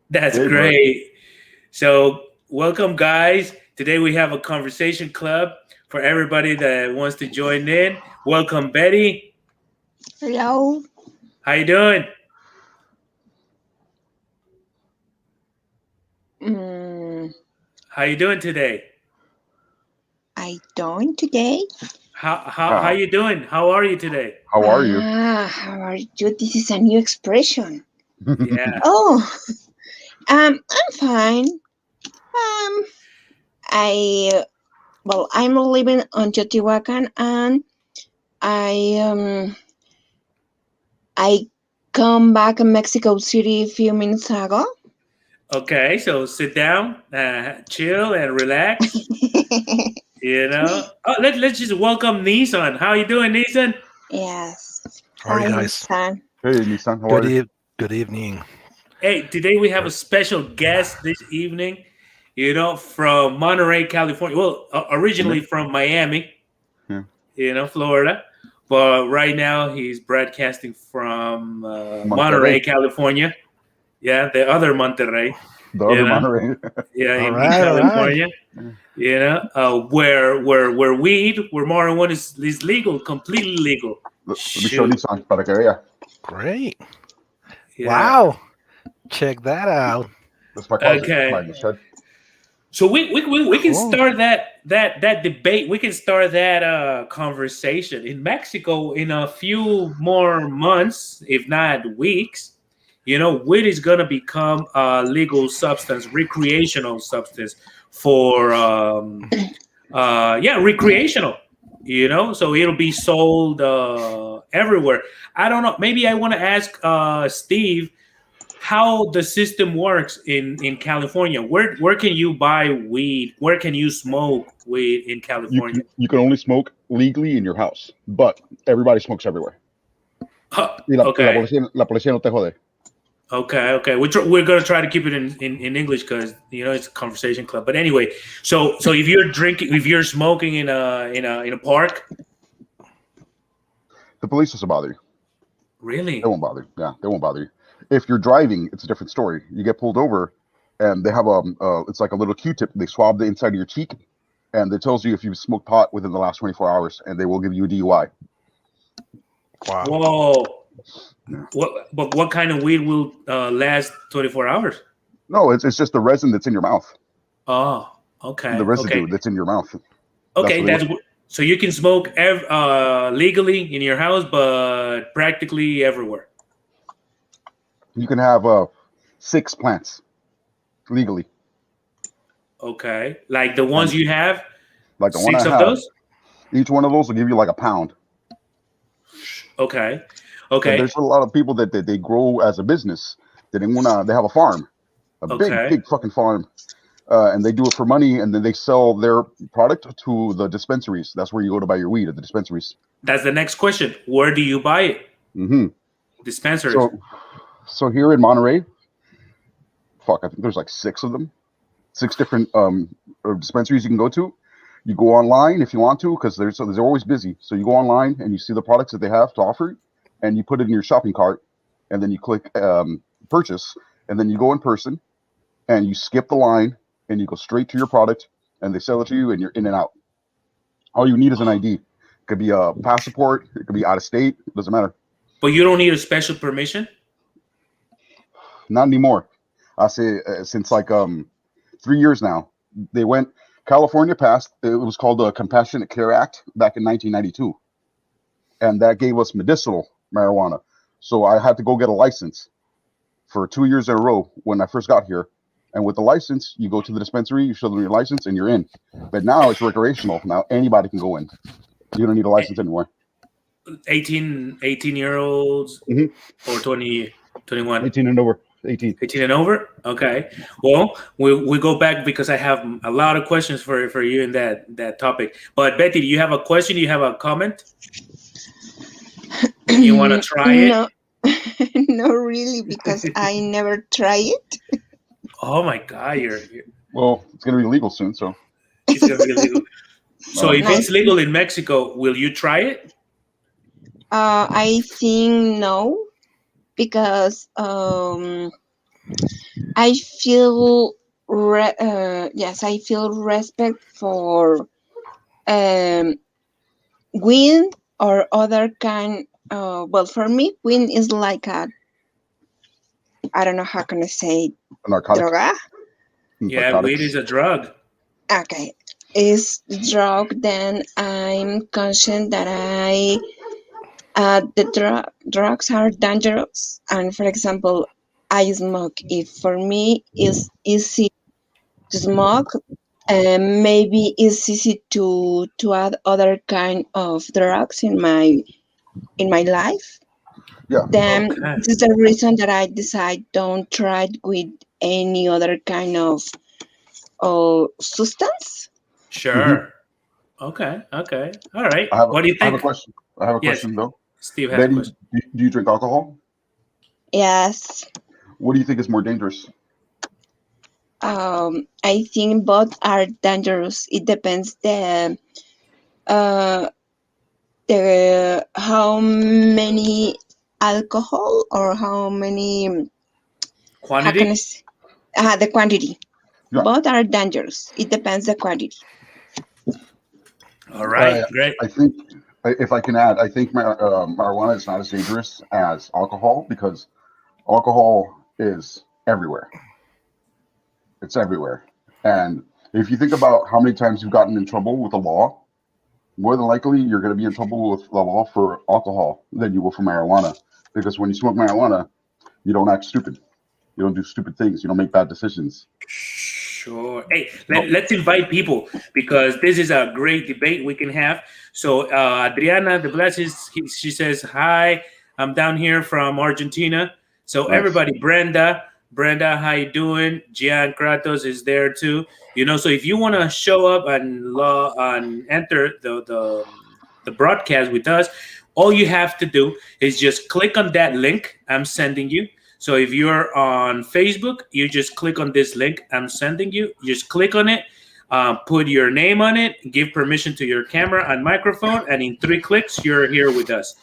That's Hey, bud. great. So, welcome, guys. Today we have a conversation club for everybody that wants to join in. Welcome, Betty. Hello. How you doing? Mm, How you doing today? I doing today. How How you doing? How are you today? how are you? How are you? This is a new expression. Yeah. Oh, I'm fine. I I'm living on Teotihuacan, and I come back in Mexico City a few minutes ago. Okay. So sit down, chill, and relax. Let's just welcome Nissan. How you doing, Nissan? Yes. How are you Hi, guys? Nissan. Hey, Nissan, how Good are you? eve- good evening. Hey, today we have a Or- special guest this evening. From Monterey, California. Well, originally Mhm. from Miami, Yeah. Florida. But right now he's broadcasting from Monterey, Monterrey, California. Yeah, the other Monterey. the You other know, Monterrey. yeah, All in right, all right. California. Where weed, where marijuana is legal, completely legal. Let me show Shoot. Nissan para que vea. Great. Yeah. Wow. Check that out. That's my closet Okay. behind the shed. So we can Cool. start that debate. We can start that conversation in Mexico in a few more months, if not weeks. Weed is gonna become a legal substance, recreational substance for recreational. So it'll be sold everywhere. I don't know. Maybe I want to ask Steve how the system works in California. Where can you buy weed? Where can you smoke weed in You California? can you can only smoke legally in your house, but everybody smokes everywhere. Y Okay, la policía no te jode. okay. We're gonna try to keep it in English because it's a conversation club. But anyway, so if you're drinking, if you're smoking in a park, The police doesn't bother you. They really? won't bother you. Yeah, they won't bother you. If you're driving, it's a different story. You get pulled over, and they have it's like a little Q-tip. They swab the inside of your cheek, and it tells you if you've smoked pot within the last 24 hours, and they will give you a DUI. Wow. Whoa. Yeah. What kind of weed will last 24 hours? No, it's just the resin that's in your mouth, Oh, the okay, okay. residue that's in your mouth. That's Okay, what they that's look. so you can smoke legally in your house, but practically everywhere. You can have 6 plants legally, Okay, like the ones and you have, like the one I 6 of have, those. each one of those will give you like a pound. Okay, And okay, there's a lot of people that they grow as a business. They have a farm, a big okay. big fucking farm, and they do it for money, and then they sell their product to the dispensaries. That's where you go to buy your weed at the dispensaries. That's the next question. Where do you buy it? hmm Dispensaries. So here in Monterey, fuck, I think there's like 6 of them, 6 different dispensaries you can go to. You go online if you want to, because they're always busy. So you go online and you see the products that they have to offer, and you put it in your shopping cart, and then you click purchase, and then you go in person, and you skip the line, and you go straight to your product, and they sell it to you, and you're in and out. All you need is an ID. It could be a passport. It could be out of state. It doesn't matter. But you don't need a special permission. Not anymore. I say since like 3 years now. They went. California passed. It was called the Compassionate Care Act back in 1992, and that gave us medicinal marijuana. So I had to go get a license for 2 years in a row when I first got here. And with the license, you go to the dispensary, you show them your license, and you're in. But now it's recreational. Now anybody can go in. You don't need a license anymore. 18 year olds hmm or 20, 21. 18 and over. 18. 18 and over. Okay. Well, we go back because I have a lot of questions for you in that topic. But Betty, do you have a question? Do you have a comment? You want to try it? No, not really, because I never try it. Oh my God, you're Well, it's gonna be legal soon, so it's gonna be illegal. So if Nice. it's legal in Mexico, will you try it? I think no, because I feel yes, I feel respect for um, wind or other kind. Well, for me, wind is like a, I don't know how can I say, A narcotic. droga. Yeah, weed is Narcotics. a drug. Okay, is drug. Then I'm conscious that drugs are dangerous. And for example, I smoke. If for me it's easy to smoke, maybe it's easy to add other kind of drugs in my life. Yeah. Then Okay. this is the reason that I decide don't try it with any other kind of substance. Hmm. Sure. Okay. Okay. All right. I have What do you I have a think? question. I have a Yes, question though. Steve has a Betty, question. do you drink alcohol? Yes, What do you think is more dangerous? I think both are dangerous. It depends uh, the how many alcohol or how many, how can I Quantity? say, the quantity. Yeah. Both are dangerous. It depends the quantity. All I right. Great. I think if I can add, I think marijuana is not as dangerous as alcohol because alcohol is everywhere. It's everywhere. And if you think about how many times you've gotten in trouble with the law, more than likely you're going to be in trouble with the law for alcohol than you will for marijuana. Because when you smoke marijuana, you don't act stupid. You don't do stupid things. You don't make bad decisions. Sure. Hey, No. let's invite people because this is a great debate we can have. So, Adriana de Blasis, she says, "Hi, I'm down here from Argentina." So, Nice. everybody, Brenda, how you doing? Gian Kratos is there too. So if you want to show up and enter the broadcast with us, all you have to do is just click on that link I'm sending you. So if you're on Facebook, you just click on this link I'm sending you. You just click on it, put your name on it, give permission to your camera and microphone, and in 3 clicks, you're here with us.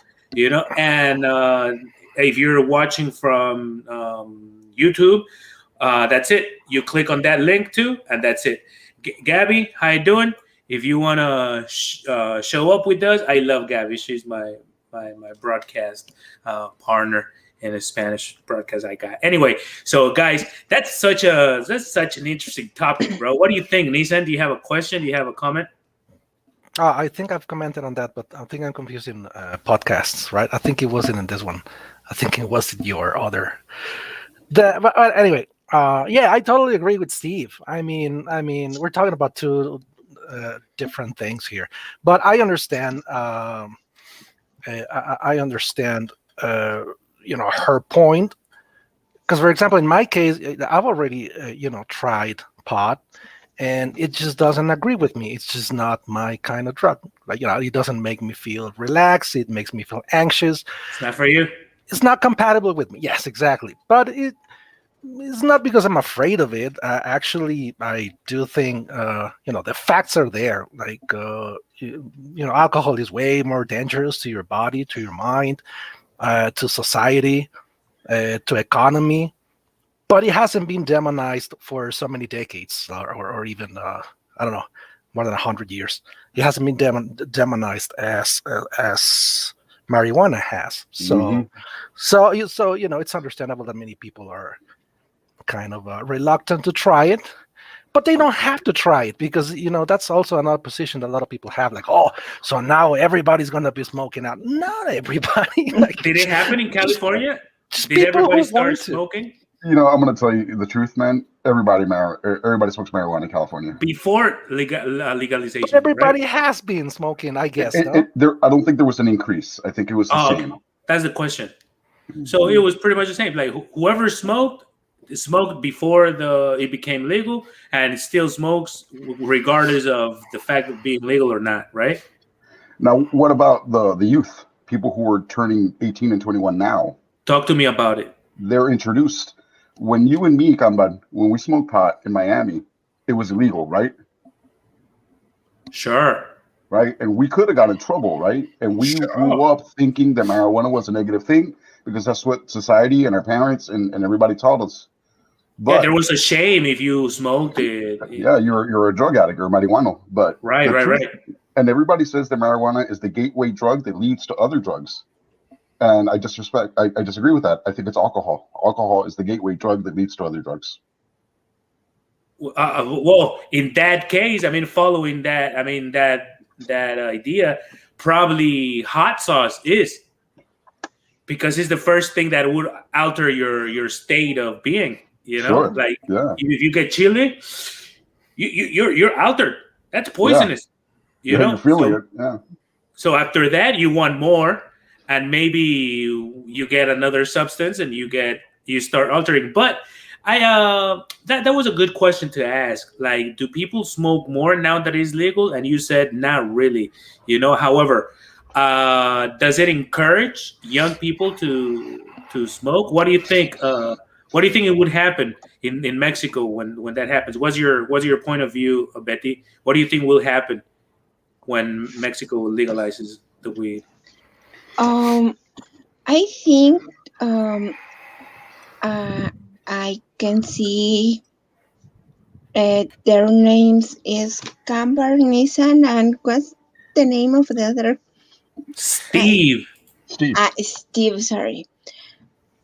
And if you're watching from YouTube, that's it. You click on that link too, and that's it. Gabby, how you doing? If you want to show up with us, I love Gabby. She's my broadcast partner in a Spanish broadcast I got. Anyway, so guys, that's such an interesting topic, bro. What do you think, Nissan? Do you have a question? Do you have a comment? I think I've commented on that, but I think I'm confusing podcasts, right? I think it wasn't in this one. I think it was in your other. But anyway, yeah, I totally agree with Steve. I mean, we're talking about two different things here, but I understand. I understand. Her point, because for example, in my case, I've already tried pot, and it just doesn't agree with me. It's just not my kind of drug. Like, it doesn't make me feel relaxed. It makes me feel anxious. It's not for you. It's not compatible with me. Yes, exactly. But it's not because I'm afraid of it. Actually, I do think the facts are there. Like alcohol is way more dangerous to your body, to your mind, to society, to economy. But it hasn't been demonized for so many decades, or even I don't know, more than 100 years. It hasn't been demonized as marijuana has. So, it's understandable that many people are kind of reluctant to try it, but they don't have to try it because that's also another position that a lot of people have. Like, oh, so now everybody's gonna be smoking out. Not everybody. Like, Did it happen in California? just Did people everybody who start want to. smoking I'm going to tell you the truth, man. Everybody smokes marijuana in California. before legalization? But everybody right? has been smoking, I guess. I don't think there was an increase. I think it was the same. Okay. That's the question. So it was pretty much the same. Like whoever smoked before it became legal, and it still smokes regardless of the fact of being legal or not, right? Now, what about the youth? People who are turning 18 and 21 now. Talk to me about it. They're introduced. When you and me, Kamban, when we smoked pot in Miami, it was illegal, right? Sure. Right? And we could have got in trouble, right? And we grew up thinking that marijuana was a negative thing because that's what society and our parents and everybody taught us. But Yeah, there was a shame if you smoked it. yeah, you're a drug addict or marijuana. But Right, the right, truth- right. And everybody says that marijuana is the gateway drug that leads to other drugs. And I disagree with that. I think it's alcohol. Alcohol is the gateway drug that leads to other drugs. Well, in that case, I mean, following that, I mean that idea, probably hot sauce is, because it's the first thing that would alter your state of being. You know, Sure. like Yeah. if you get chili, you're altered. That's poisonous. You Yeah, know, you're feeling so, it. Yeah. so after that, you want more, and maybe you get another substance, and you start altering. But that was a good question to ask. Like, do people smoke more now that it's legal? And you said not really. You know, however, does it encourage young people to smoke? What do you think? What do you think it would happen in Mexico when that happens? What's your point of view, Betty? What do you think will happen when Mexico legalizes the weed? I think I can see their names is Camber, Nissan, and what's the name of the other? Steve. Steve. Steve, sorry.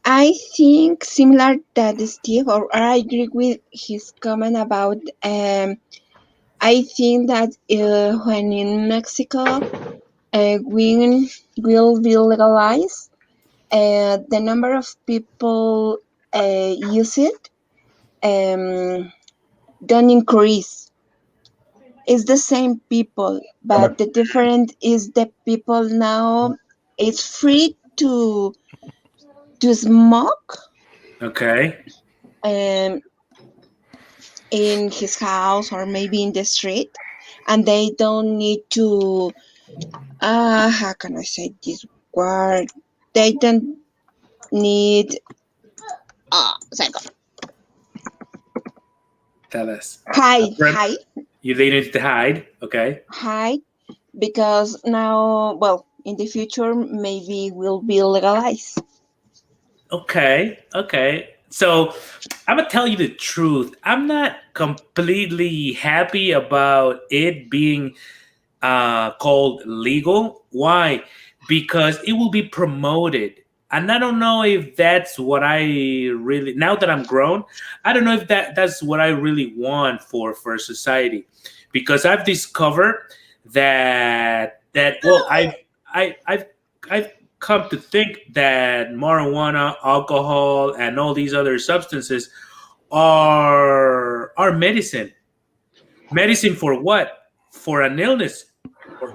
I think similar that Steve, or I agree with his comment about. I think that when in Mexico, we will be legalized, the number of people use it don't increase. It's the same people, but the difference is the people now. It's free to smoke Okay. in his house or maybe in the street, and they don't need to how can I say this word? They don't need second. Tell us. hide They need to hide. Okay. hide because now, well, in the future maybe will be legalized. Okay. Okay. So I'm gonna tell you the truth. I'm not completely happy about it being called legal. Why? Because it will be promoted. And I don't know if that's what I really, now that I'm grown, I don't know if that's what I really want for society. Because I've discovered that well, I've come to think that marijuana, alcohol, and all these other substances are medicine. Medicine for what? For an illness,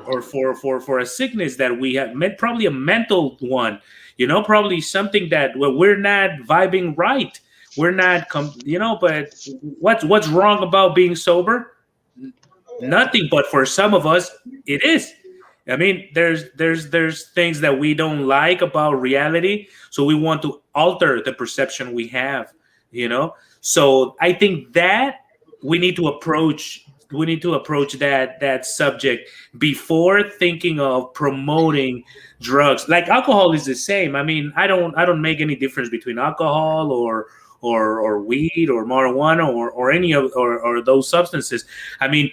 or for a sickness that we have, probably a mental one. You know, probably something that we're not vibing right. We're not, But what's wrong about being sober? Nothing. But for some of us, it is. I mean, there's things that we don't like about reality, so we want to alter the perception we have. You know, so I think that we need to approach that subject before thinking of promoting drugs. Like alcohol is the same. I mean, I don't make any difference between alcohol or weed or marijuana or any of or those substances. I mean,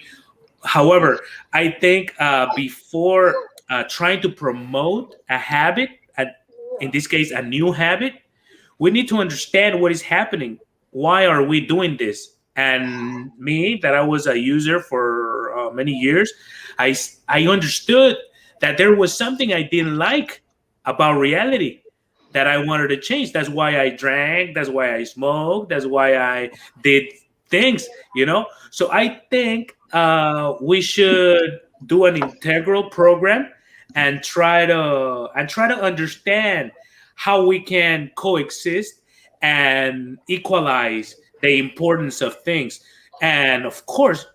however, I think before trying to promote a habit, in this case a new habit, we need to understand what is happening. Why are we doing this? And me, that I was a user for many years, I understood that there was something I didn't like about reality that I wanted to change. That's why I drank. That's why I smoked. That's why I did things. You know. So I think we should do an integral program and try to understand how we can coexist and equalize the importance of things. And of course,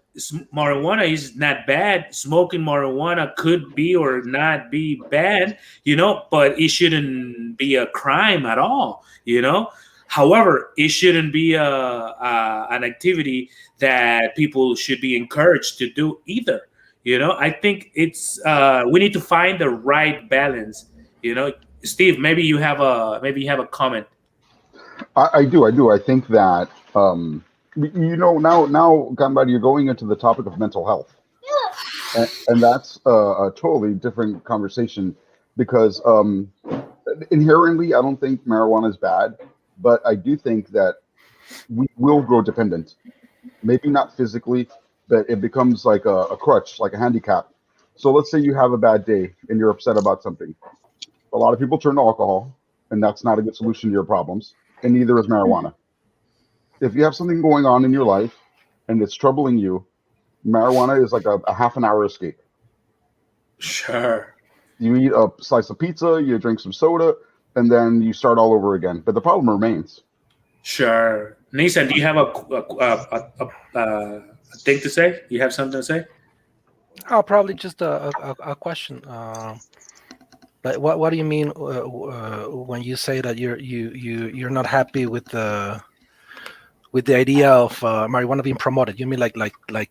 marijuana is not bad. Smoking marijuana could be or not be bad, but it shouldn't be a crime at all, However, it shouldn't be an activity that people should be encouraged to do either. I think it's we need to find the right balance. Steve, maybe you have a comment. I do. I think that Now, Gambad, you're going into the topic of mental health, and that's a totally different conversation because inherently, I don't think marijuana is bad, but I do think that we will grow dependent. Maybe not physically, but it becomes like a crutch, like a handicap. So let's say you have a bad day and you're upset about something. A lot of people turn to alcohol, and that's not a good solution to your problems, and neither is marijuana. If you have something going on in your life and it's troubling you, marijuana is like a half an hour escape. Sure. You eat a slice of pizza, you drink some soda, and then you start all over again. But the problem remains. Sure. Nissan, do you have a thing to say? You have something to say? Oh, probably just a question. But what do you mean when you say that you're not happy with the idea of marijuana being promoted? You mean like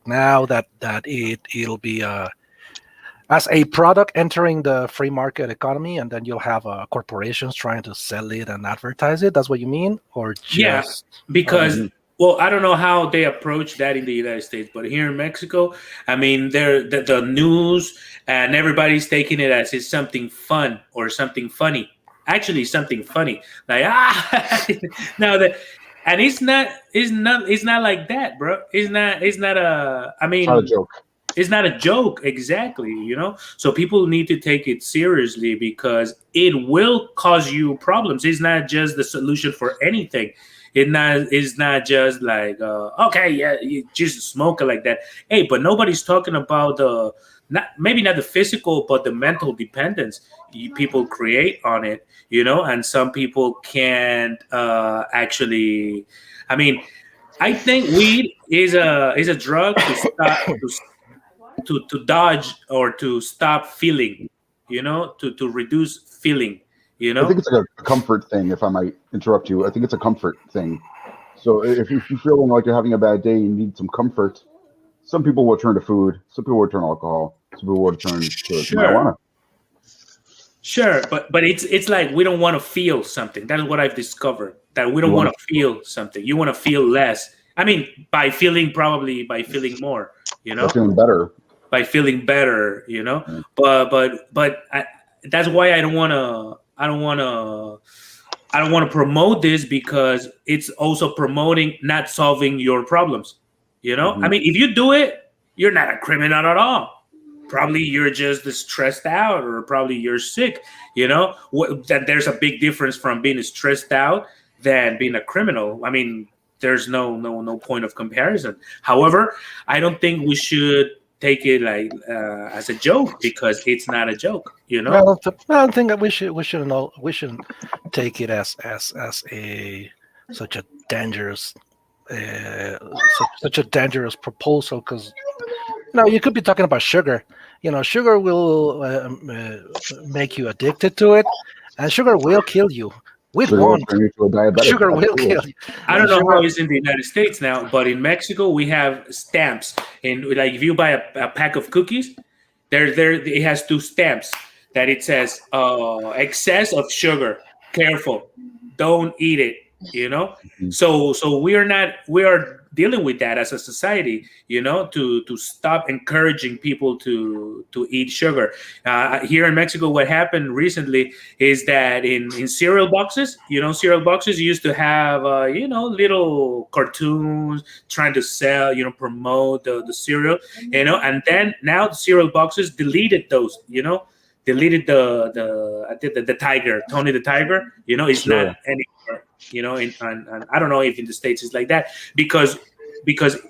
now that it'll be as a product entering the free market economy, and then you'll have corporations trying to sell it and advertise it? That's what you mean, or just Yeah, because well, I don't know how they approach that in the United States, but here in Mexico, I mean, the news and everybody's taking it as it's something fun or something funny. Actually, something funny, like now that, and it's not like that, bro. It's not a. I mean, It's not a joke. It's not a joke, exactly. So people need to take it seriously because it will cause you problems. It's not just the solution for anything. It's not just like okay, yeah, you just smoke it like that. Hey, but nobody's talking about maybe not the physical, but the mental dependence people create on it. And some people can't actually. I mean, I think weed is a drug to stop to dodge or to stop feeling. To reduce feeling. I think it's like a comfort thing, if I might interrupt you. I think it's a comfort thing. So if you're feeling like you're having a bad day and you need some comfort, some people will turn to food, some people will turn to alcohol, some people will turn to marijuana. Sure, but it's like we don't want to feel something. That's what I've discovered, that we don't want to feel something. You want to feel less. I mean, by feeling more, By feeling better. By feeling better, Yeah. But that's why I don't want to promote this, because it's also promoting not solving your problems. I mean, if you do it, you're not a criminal at all. Probably you're just stressed out, or probably you're sick. That there's a big difference from being stressed out than being a criminal. I mean, there's no point of comparison. However, I don't think we should take it like as a joke, because it's not a joke. Well, I don't think that we shouldn't take it as such a dangerous proposal, because you could be talking about sugar. Sugar will make you addicted to it, and sugar will kill you. Sugar will kill you. I don't know how it's in the United States now, but in Mexico we have stamps, and like if you buy a pack of cookies, there it has 2 stamps that it says excess of sugar, careful, don't eat it. So we are dealing with that as a society, to stop encouraging people to eat sugar. Here in Mexico, what happened recently is that in cereal boxes, cereal boxes used to have little cartoons trying to sell, promote the cereal, and then now the cereal boxes deleted those, deleted the tiger, Tony the Tiger, it's not anymore. And I don't know if in the States it's like that, because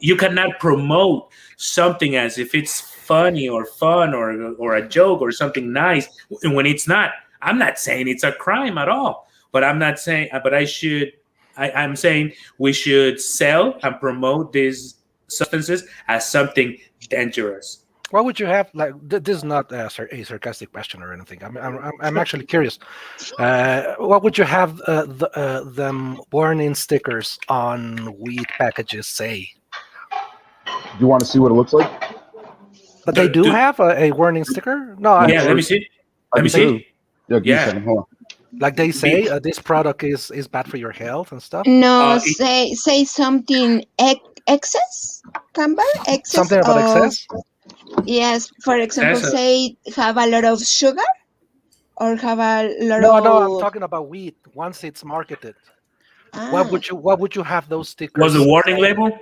you cannot promote something as if it's funny or fun or a joke or something nice when it's not. I'm not saying it's a crime at all, but I'm saying we should sell and promote these substances as something dangerous. What would you have, like, this is not a sarcastic question or anything. I'm actually curious. What would you have them warning stickers on weed packages say? Do you want to see what it looks like? But they do have a warning sticker? No. Yeah, let me see. Yeah, give me a second. Hold on. Like they say, this product is bad for your health and stuff. No, It say something excess, Camber, excess Something about of, excess. yes, for example, says say have a lot of sugar or have a lot No, no, I'm of talking about wheat. Once it's marketed, ah what would you have those was the stickers warning say? label.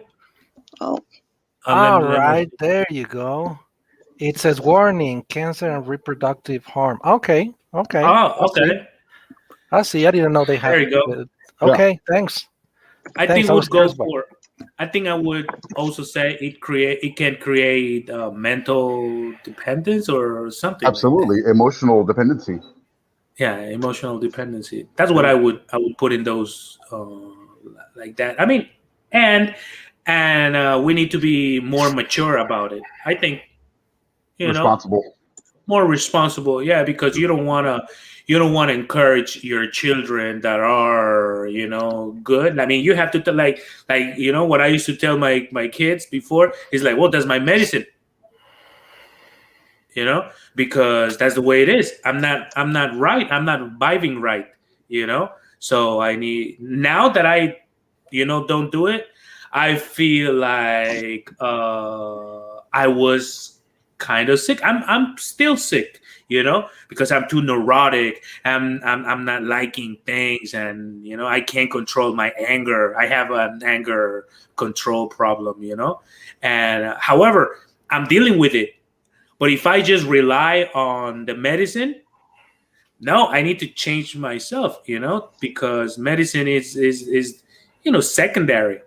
oh Let All me, let me. right, there you go. It says warning, cancer and reproductive harm. Okay, okay. Oh, I see. okay. I see. I didn't know they had. There you go. Yeah, Okay, thanks. I Thanks. think I was would go curious about. for. I think I would also say it can create mental dependence or something like that. absolutely. Emotional dependency. Yeah, emotional dependency. That's what I would put in those like that. I mean, and we need to be more mature about it. I think you know Responsible. more responsible. Yeah, because you don't want to encourage your children that are good. I mean, you have to like what I used to tell my kids before is like, well, that's my medicine. Because that's the way it is. I'm not right. I'm not vibing right. you know so I need, now that I don't do it, I feel like I was kind of sick. I'm still sick, because I'm too neurotic. I'm not liking things, and I can't control my anger. I have an anger control problem, and however, I'm dealing with it. But if I just rely on the medicine, no, I need to change myself, because medicine is secondary,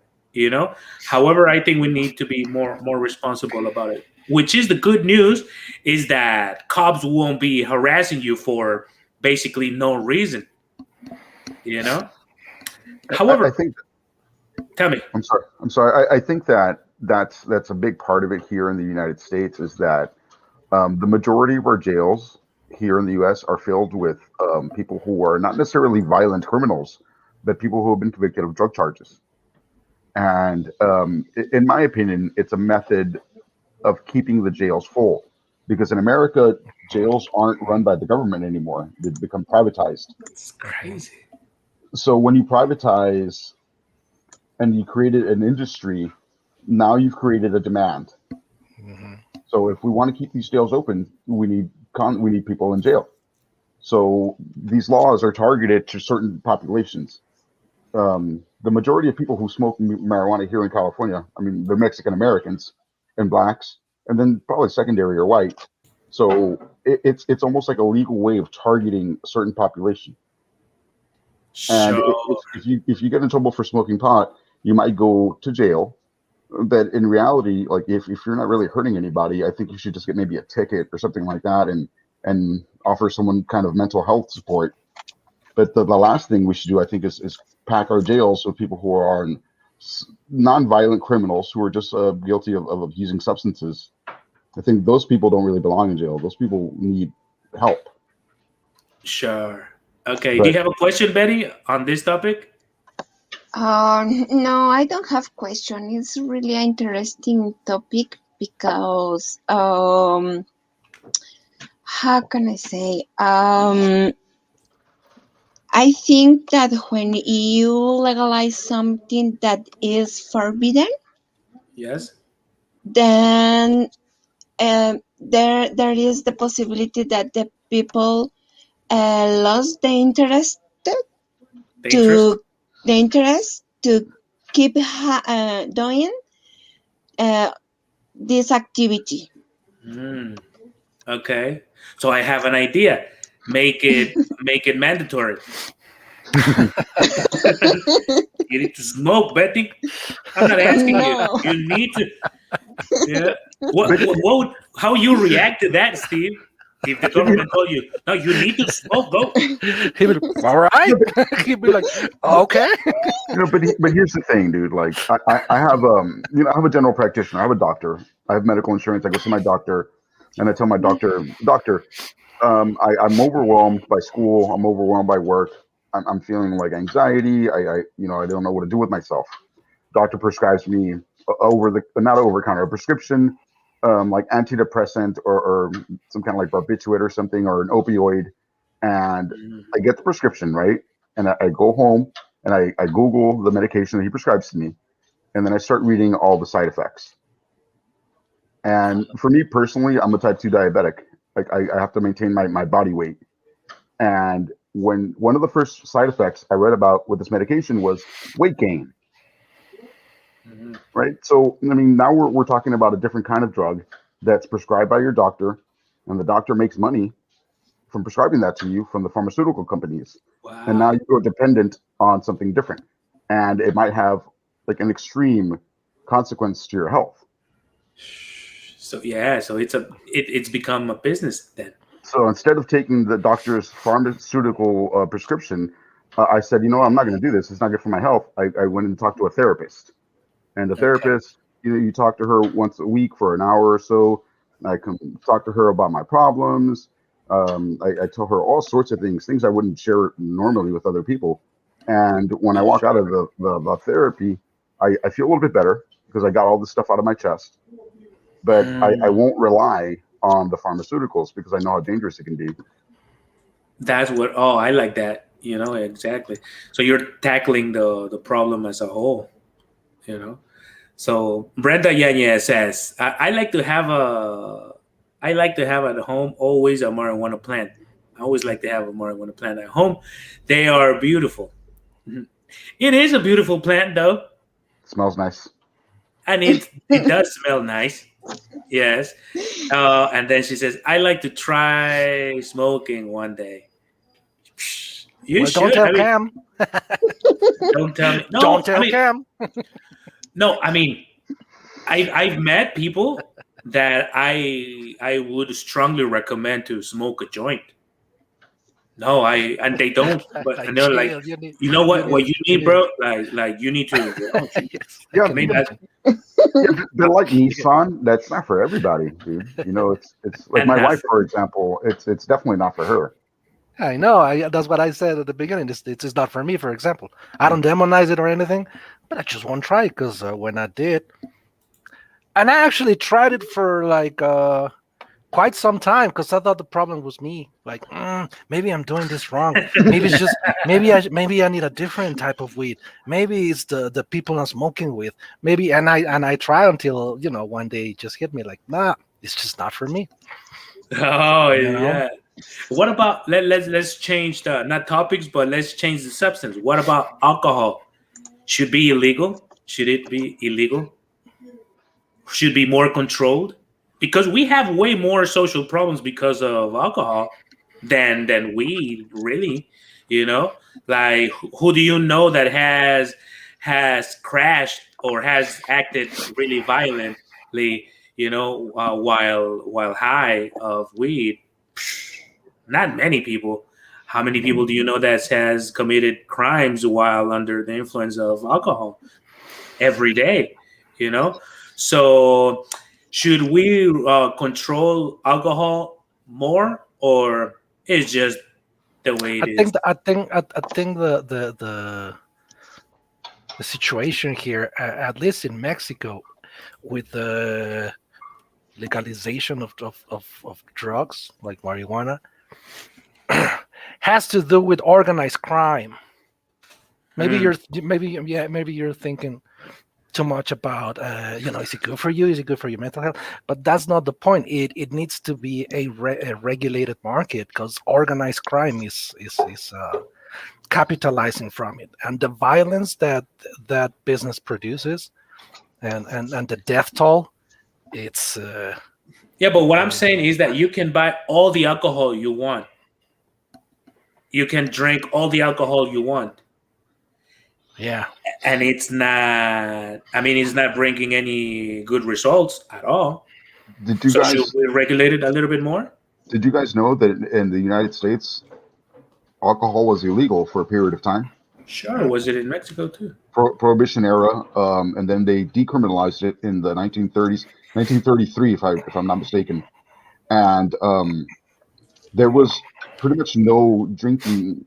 However, I think we need to be more responsible about it. Which is the good news is that cops won't be harassing you for basically no reason, you know. I However, think. tell me. I'm sorry. I'm sorry. I think that's a big part of it here in the United States is that the majority of our jails here in the U.S. are filled with people who are not necessarily violent criminals, but people who have been convicted of drug charges. And in my opinion, it's a method of keeping the jails full. Because in America, jails aren't run by the government anymore; they've become privatized. It's crazy. So when you privatize and you created an industry, now you've created a demand. Mhm. So if we want to keep these jails open, we need people in jail. So these laws are targeted to certain populations. The majority of people who smoke marijuana here in California, I mean, they're Mexican Americans and blacks, and then probably secondary or white. So it's almost like a legal way of targeting a certain population. And So if you get in trouble for smoking pot, you might go to jail. But in reality, like if you're not really hurting anybody, I think you should just get maybe a ticket or something like that, and offer someone kind of mental health support. But the last thing we should do, I think, is pack our jails with people who are non-violent criminals who are just guilty of abusing substances. I think those people don't really belong in jail. Those people need help. sure. Okay. Do But you have a question, Betty, on this topic? no, I don't have question. It's really an interesting topic because how can I say I think that when you legalize something that is forbidden, Yes. then there is the possibility that the people lost The interest. to the interest to keep doing uh, this activity. Mm, okay. So I have an idea. Make it mandatory. You need to smoke, Betty. I'm not asking you. No. You need to. Yeah. What would, how you react to that, Steve? If the government told you, no, you need to smoke, go. He'd be like, all right. He'd be like, okay. but here's the thing, dude. Like I have I have a general practitioner. I have a doctor. I have medical insurance. I go see my doctor, and I tell my doctor, I'm overwhelmed by school. I'm overwhelmed by work. I'm feeling like anxiety. I don't know what to do with myself. Doctor prescribes me not over the counter, a prescription, like antidepressant or some kind of like barbiturate or something, or an opioid. and Mhm. I get the prescription, right? And I go home and I Google the medication that he prescribes to me, and then I start reading all the side effects. And for me personally, I'm a type 2 diabetic. Like I have to maintain my body weight. And when one of the first side effects I read about with this medication was weight gain, Mhm. right? So, I mean, now we're talking about a different kind of drug that's prescribed by your doctor, and the doctor makes money from prescribing that to you from the pharmaceutical companies. And now Wow. you're dependent on something different. And it might have like an extreme consequence to your health. So yeah, so it's become a business then. So instead of taking the doctor's pharmaceutical prescription, I said, you know, I'm not going to do this. It's not good for my health. I went and talked to a therapist. And the Okay. therapist, you know, you talk to her once a week for an hour or so. I can talk to her about my problems. I tell her all sorts of things I wouldn't share normally with other people. And when I walk out of the therapy, I feel a little bit better because I got all this stuff out of my chest. But I Mm, won't rely on the pharmaceuticals because I know how dangerous it can be. that's what. Oh, I like that. You know exactly. So you're tackling the problem as a whole. You know. So Brenda Yanez says, I like to have at home always a marijuana plant. I always like to have a marijuana plant at home. They are beautiful. Mhm. It is a beautiful plant though, It smells nice. and it does smell nice. Yes. And then she says, I like to try smoking one day. You Well, don't should. tell I mean, Cam. don't tell me. Don't No, I tell mean, Cam. no, I mean, I've met people that I would strongly recommend to smoke a joint. No, and they don't. But Like, and they're like, chill. You need, you know you what? need, What you you need, need. bro? Like you need to. Oh, Yes, I Yeah, I can mean, imagine. yeah, but like Nissan, that's not for everybody, dude. You know, it's like and my not wife, for example. It's definitely not for her. I know. That's what I said at the beginning. This is not for me. For example, I don't demonize it or anything, but I just won't try it because when I did, and I actually tried it for like quite some time because I thought the problem was me. Like, maybe I'm doing this wrong. Maybe it's just maybe I need a different type of weed. Maybe it's the people I'm smoking with. Maybe and I try until one day it just hit me like, nah, it's just not for me. oh You know. yeah. What about let's change the not topics, but let's change the substance. What about alcohol? Should be illegal? Should it be illegal? Should be more controlled? Because we have way more social problems because of alcohol than weed, really. You know, like who do you know that has crashed or has acted really violently? You know, while high of weed. Not many people. How many people do you know that has committed crimes while under the influence of alcohol every day? You know, so should we control alcohol more, or it's just the way it I think is? I think the situation here, at least in Mexico, with the legalization of drugs like marijuana, has to do with organized crime. Maybe Mm. you're thinking too much about is it good for you? Is it good for your mental health? But that's not the point. It needs to be a regulated market because organized crime is capitalizing from it, and the violence that business produces, and the death toll. It's Yeah, but what I'm saying is that you can buy all the alcohol you want. You can drink all the alcohol you want, yeah. and it's not. I mean, it's not bringing any good results at all. Did you So should guys we regulate it a little bit more? did you guys know that in the United States, alcohol was illegal for a period of time? Sure. Was it in Mexico too? Prohibition era, and then they decriminalized it in the 1930s, 1933, if I'm not mistaken. And there was pretty much no drinking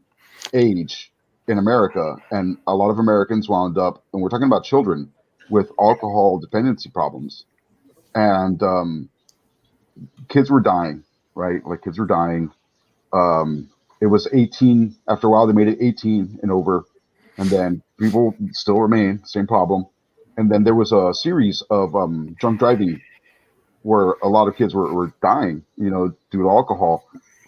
age in America, and a lot of Americans wound up, and we're talking about children with alcohol dependency problems, and kids were dying, right? Like kids were dying. Um, it was 18. After a while, they made it 18 and over, and then people still remain same problem. And then there was a series of drunk driving where a lot of kids were dying, due to alcohol.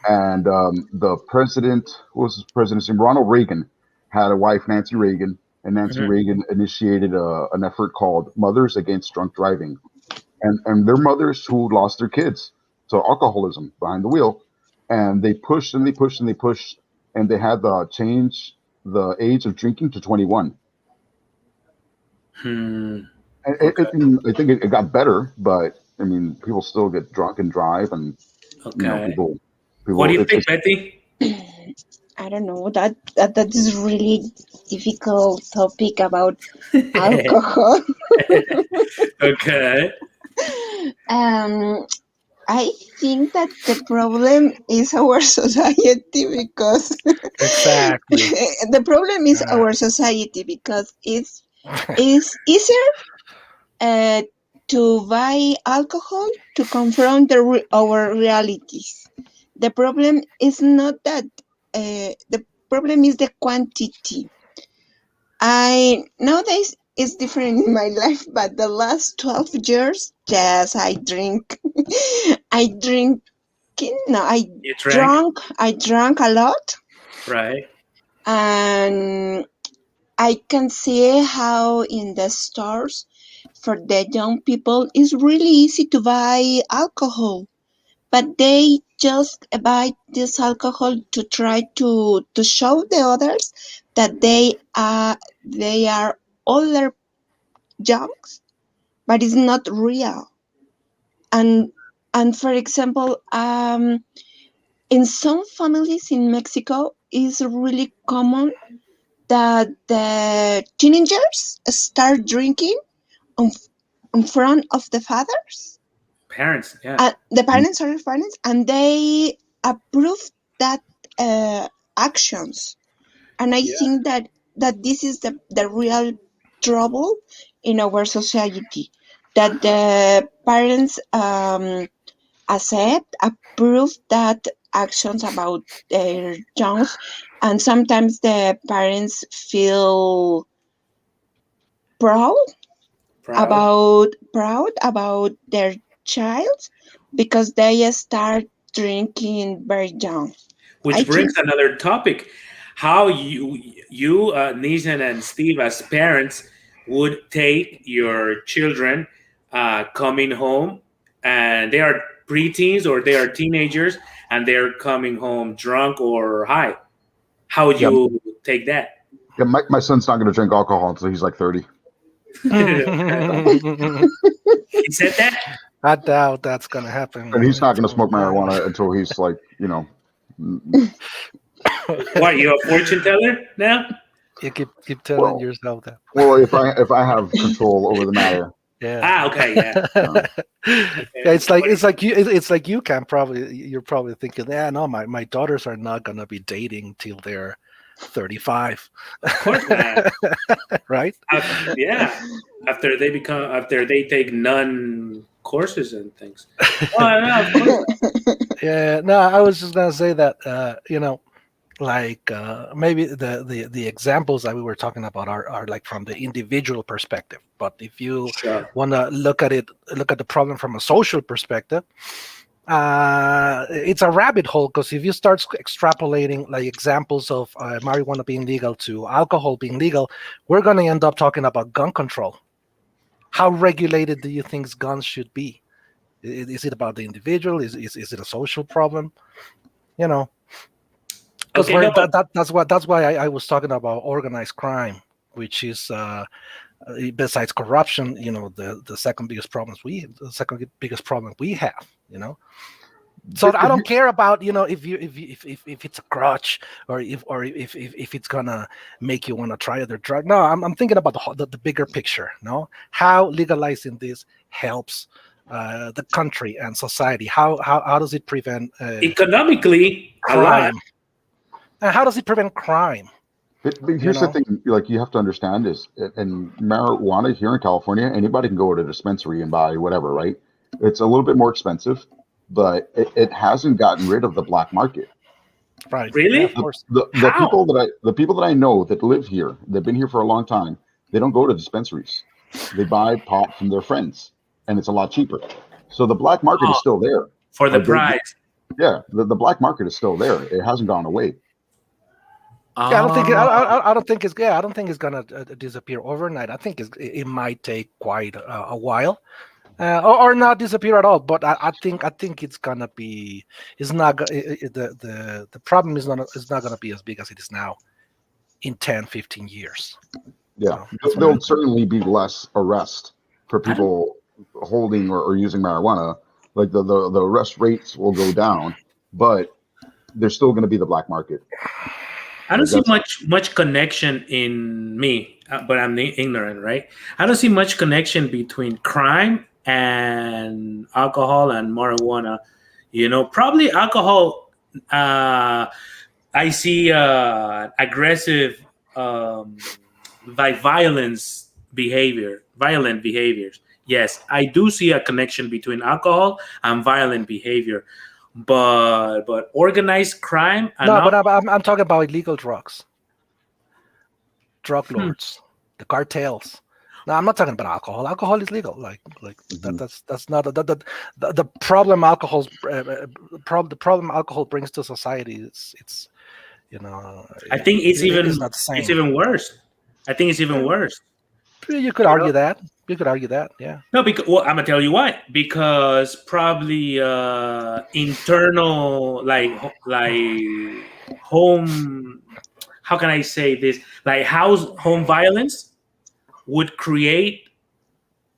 And the president, what was his president's name? Ronald Reagan had a wife, Nancy Reagan, and Nancy Reagan initiated an effort called Mothers Against Drunk Driving. And they're mothers who lost their kids to alcoholism behind the wheel. And they pushed and they pushed and they pushed, and they had to change the age of drinking to 21. And I think it got better, but I mean, people still get drunk and drive, and people. What do you think, Betty? I don't know. That is really difficult topic about alcohol. Okay. I think that the problem is our society because Exactly. the problem is our society because it's easier to buy alcohol to confront our realities. The problem is not that. The problem is the quantity. Nowadays it's different in my life, but the last 12 years, yes, I drink. I drank a lot. Right. And I can see how in the stores for the young people it's really easy to buy alcohol, but they just buy this alcohol to try to show the others that they are older junks, but it's not real. And for example, in some families in Mexico, it's really common that the teenagers start drinking in front of the fathers. Parents, yeah. The parents, and they approve that actions. And I think that this is the real trouble in our society, that the parents approve that actions about their young, and sometimes the parents feel proud about their child because they start drinking very young. Which brings another topic: how you, Nissan and Steve, as parents, would take your children coming home, and they are preteens or they are teenagers, and they're coming home drunk or high. How would you take that? Yeah, my son's not going to drink alcohol until he's like 30. He said that? I doubt that's going to happen. And he's not going to smoke marijuana until he's like, What, you a fortune teller now? You keep telling yourself that. Well, if I have control over the matter. Yeah. Okay. Yeah. Yeah, it's like you can probably, you're probably thinking, no, my daughters are not gonna be dating till they're 35. Of course not. Right? After they take none courses and things. Oh, no, of course. Yeah. No, I was just gonna say that maybe the examples that we were talking about are like from the individual perspective. But if you want to look at the problem from a social perspective, it's a rabbit hole, because if you start extrapolating like examples of marijuana being legal to alcohol being legal, we're going to end up talking about gun control. How regulated do you think guns should be? Is it about the individual? Is it a social problem? Because that's why I was talking about organized crime, which is besides corruption, the second biggest problem we have. So I don't care about if it's a crutch or if it's gonna make you want to try other drug. No, I'm thinking about the bigger picture. No, how legalizing this helps the country and society. How does it prevent economically crime? And how does it prevent crime? But here's the thing, like, you have to understand is, in marijuana here in California, anybody can go to a dispensary and buy whatever, right? It's a little bit more expensive, but it hasn't gotten rid of the black market. Right. Really? Yeah, of course. The How? people that I know that live here, they've been here for a long time. They don't go to dispensaries. They buy pot from their friends, and it's a lot cheaper. So the black market Oh, is still there. for the Like price. yeah, the black market is still there. It hasn't gone away. Yeah, I don't think Oh, I don't think it's yeah, I don't think it's gonna disappear overnight. I think it might take quite a while, or not disappear at all. But I think it's gonna be it's not the problem is not gonna be as big as it is now in 10, 15 years. Yeah, So that's what there'll certainly be less arrest for I don't. people holding or using marijuana. Like the arrest rates will go down, but there's still going to be the black market. I don't Like see that's much connection in me, but I'm ignorant, right? I don't see much connection between crime and alcohol and marijuana. Probably alcohol. I see aggressive, violent behaviors. Yes, I do see a connection between alcohol and violent behavior, but organized crime and no, but I'm talking about illegal drugs, drug Hmm. lords, the cartels. No, I'm not talking about alcohol. Alcohol is legal. Like Mhm. that's not the problem. The problem alcohol brings to society. It's I think it's not the it's same. even worse. I think it's even worse. You could You argue know? that. You could argue that. Yeah. No, because well, I'm gonna tell you why. Because probably internal, like home. How can I say this? Like home violence would create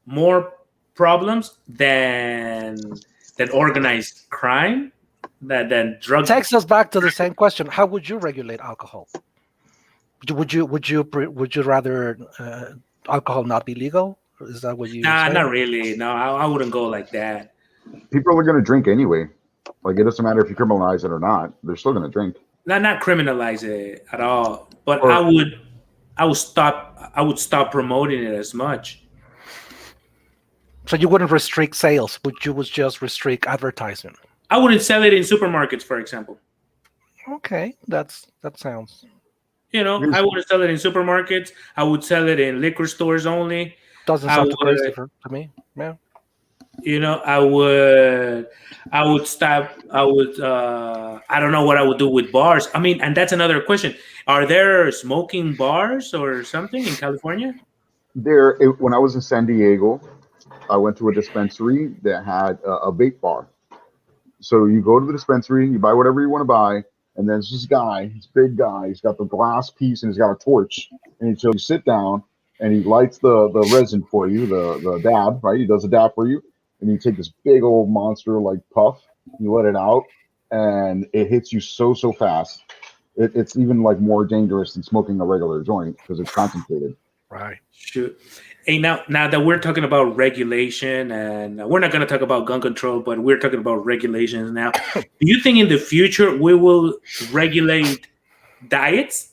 more problems than organized crime, than drug. Takes us back to the same question. How would you regulate alcohol? Would you rather alcohol not be legal? Is that what you Nah, say? not really. No, I wouldn't go like that. People are going to drink anyway. Like it doesn't matter if you criminalize it or not; they're still going to drink. Not criminalize it at all, but Or I would stop promoting it as much. So you wouldn't restrict sales, but you would just restrict advertisement. I wouldn't sell it in supermarkets, for example. Okay, that sounds here's I wouldn't sell it in supermarkets. I would sell it in liquor stores only. doesn't I sound too crazy would, to me. Yeah. I would stop. I don't know what I would do with bars. I mean, and that's another question. Are there smoking bars or something in California? when I was in San Diego, I went to a dispensary that had a vape bar. So you go to the dispensary, you buy whatever you want to buy, and there's this guy, this big guy. He's got the glass piece and he's got a torch, and so you sit down and he lights the resin for you, the dab, right? He does a dab for you, and you take this big old monster like puff, you let it out, and it hits you so fast. It's even like more dangerous than smoking a regular joint because it's concentrated. Right. Shoot. Hey, now that we're talking about regulation, and we're not going to talk about gun control, but we're talking about regulations now. Do you think in the future we will regulate diets?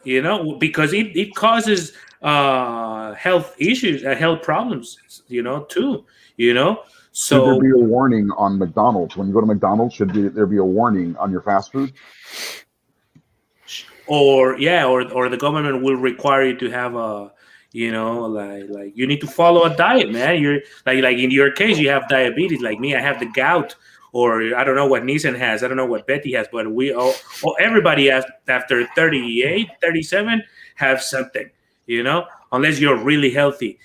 Because it causes health issues, health problems, too. Should there So be a warning on McDonald's when you go to McDonald's? There be a warning on your fast food? or the government will require you to have a like you need to follow a diet, man. You're like in your case you have diabetes, like me I have the gout, or I don't know what Nissan has, I don't know what Betty has, but we all everybody has, after 38 37 have something, unless you're really healthy,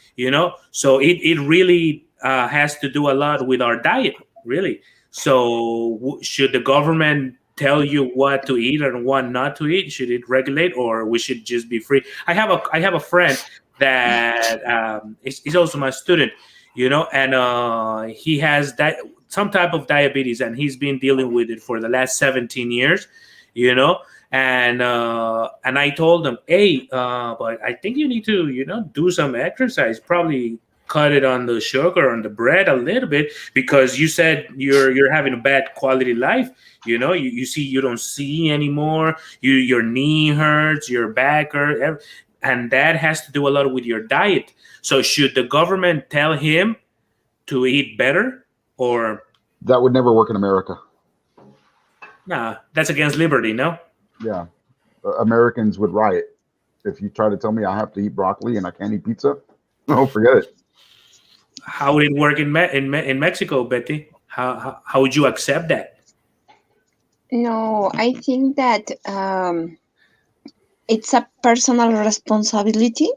so it really has to do a lot with our diet, really. So should the government tell you what to eat and what not to eat? Should it regulate, or we should just be free? I have a friend that is also my student, and he has some type of diabetes, and he's been dealing with it for the last 17 years, and I told him, hey, but I think you need to do some exercise, probably cut it on the sugar, on the bread a little bit, because you said you're having a bad quality life. You see, you don't see anymore. Your knee hurts, your back hurts, and that has to do a lot with your diet. So should the government tell him to eat better, or That would never work in America. Nah, that's against liberty, no? Yeah, Americans would riot if you try to tell me I have to eat broccoli and I can't eat pizza. No, forget it. How would it work in Mexico, Betty? How would you accept that? No, I think that it's a personal responsibility.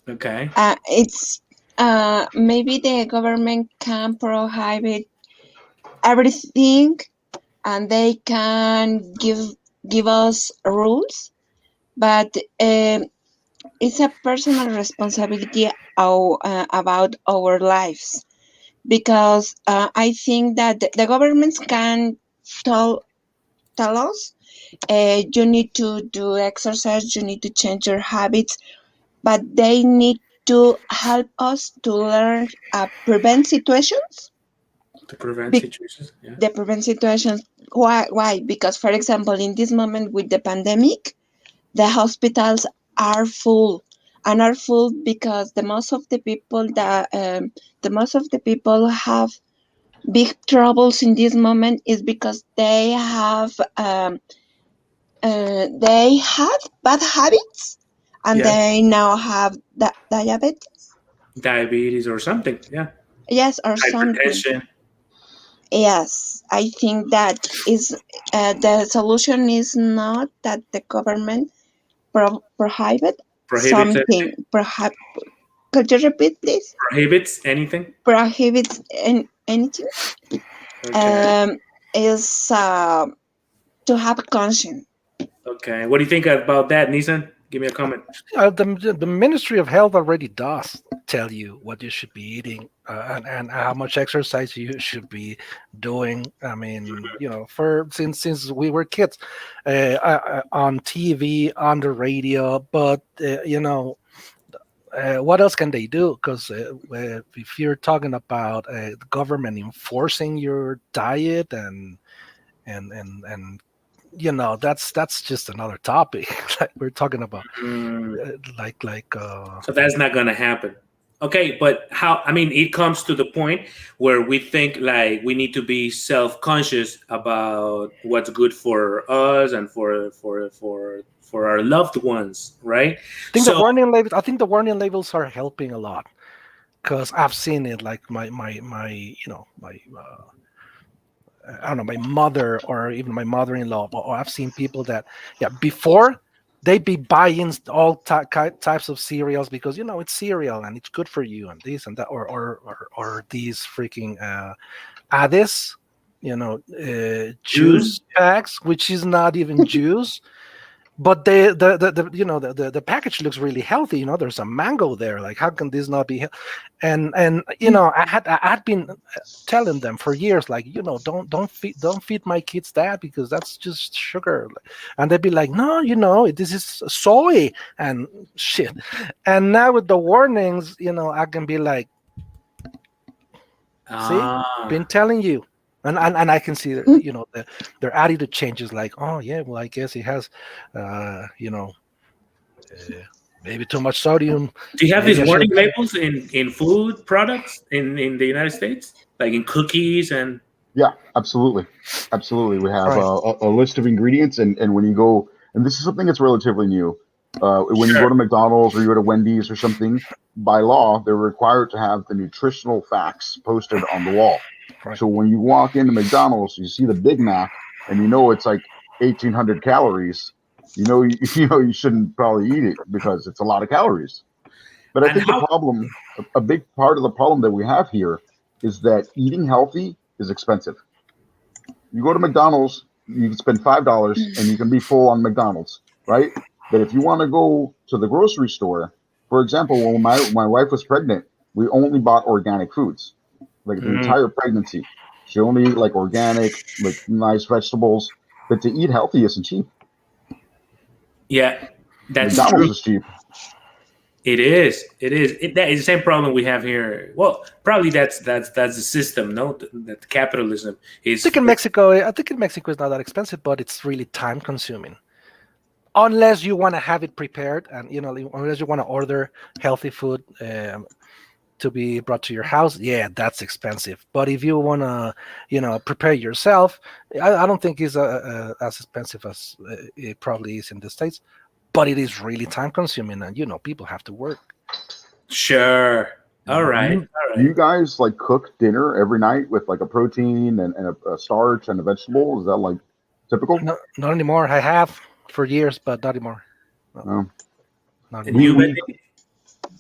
Okay. It's maybe the government can prohibit everything, and they can give us rules, but it's a personal responsibility about our lives, because I think that the governments can tell us you need to do exercise, you need to change your habits, but they need to help us to learn prevent situations. To prevent Be- situations. Yeah. the prevent situations. Why? Because, for example, in this moment with the pandemic, the hospitals are full, and are full because the most of the people have big troubles in this moment is because they had bad habits, and Yeah. they now have diabetes. Diabetes or something. Yeah. Yes, or something. Hypertension. Yes, I think that is the solution is not that the government prohibit Prohibits something. Could you repeat, please? prohibits anything. Prohibits anything. Okay. Is to have conscience. Okay. What do you think about that, Nissan? Give me a comment. The Ministry of Health already does tell you what you should be eating and how much exercise you should be doing. I mean, for since we were kids, on TV, on the radio, but what else can they do? Because if you're talking about the government enforcing your diet and that's just another topic. Like we're talking about Mm, like so that's not gonna happen. Okay, but how? I mean, it comes to the point where we think like we need to be self-conscious about what's good for us and for our loved ones, right? So I think the warning labels are helping a lot because I've seen it. Like my I don't know, my mother or even my mother-in-law, or I've seen people that, yeah, before they'd be buying all types of cereals because it's cereal and it's good for you and this and that, or these freaking Ades, Jews, juice packs, which is not even juice. But the package looks really healthy. There's a mango there. Like, how can this not be? And I had been telling them for years, like, don't feed my kids that because that's just sugar. And they'd be like, no, this is soy and shit. And now with the warnings, I can be like, see, been telling you. And I can see that, their attitude changes. Like, oh yeah, well I guess it has, maybe too much sodium. do you have Maybe these I warning should. labels in food products in the United States, like in cookies and? Yeah, absolutely. Absolutely. We have Right. a list of ingredients, and when you go, and this is something that's relatively new. When you Sure. go to McDonald's or you go to Wendy's or something, by law, they're required to have the nutritional facts posted on the wall. Right. So when you walk into McDonald's, you see the Big Mac, and it's like 1,800 calories. You shouldn't probably eat it because it's a lot of calories. But I And think the how? problem, a big part of the problem that we have here is that eating healthy is expensive. You go to McDonald's, you can spend $5 and you can be full on McDonald's, right? But if you want to go to the grocery store, for example, when my wife was pregnant, we only bought organic foods, like the Mm, entire pregnancy. She only ate like organic, like nice vegetables. But to eat healthy isn't cheap. yeah, that's McDonald's true. is cheap. It is. It is. That is the same problem we have here. Well, probably that's the system. No, that capitalism is. I think in Mexico it's not that expensive, but it's really time consuming. Unless you want to have it prepared, and unless you want to order healthy food to be brought to your house, yeah, that's expensive. But if you want to, prepare yourself, I don't think it's as expensive as it probably is in the States. But it is really time consuming, and people have to work. Sure. All right. Do you guys like cook dinner every night with like a protein and a starch and a vegetable? Is that like typical? No, not anymore. I have for years, but not anymore. No. Not And anymore. you, Betty?